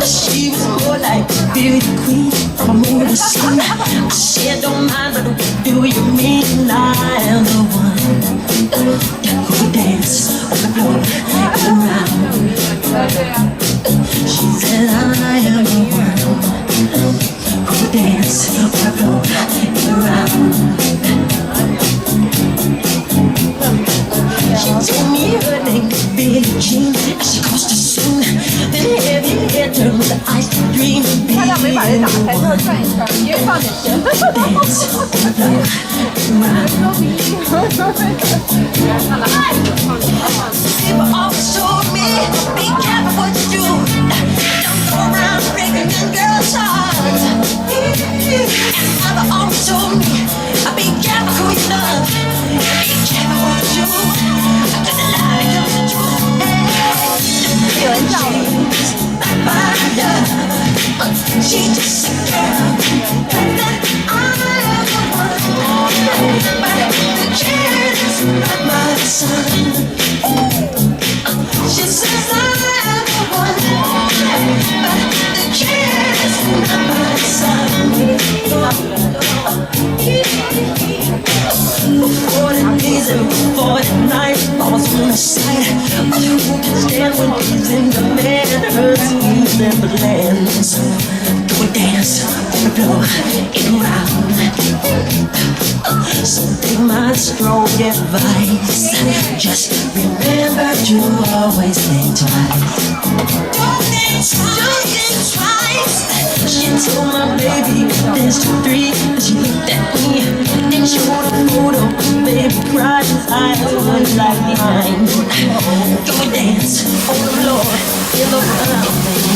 She was more like a beauty queen from a movie scene. I said, don't mind, but what do you mean? I am the one who dance on the floor and around. She said, I am the one who dance on the floor and around. She told me her name was Billie Jean. As she crossed the scene, then heavy hair turned with the ice dream of being the one to dance on the floor around. People always told me, be careful what you do. Don't go around breaking young girls' hearts. And mother always told me, be careful who you love. Be careful what you do. She's just a girl that I want, but the kid is not my son. She says I'm the one, but the kid is not my son. 40 days and 40 nights, Mama's on the side. But who can stand when he's in the man? Her squeeze and the lands. Go and dance on the floor and round. So take my strong advice. Just remember to always think twice. Don't think twice. She told my baby dance to 3. And she looked at me and showed a photo. Baby cried, his eyes were like mine. Go and dance on the floor in the round, baby.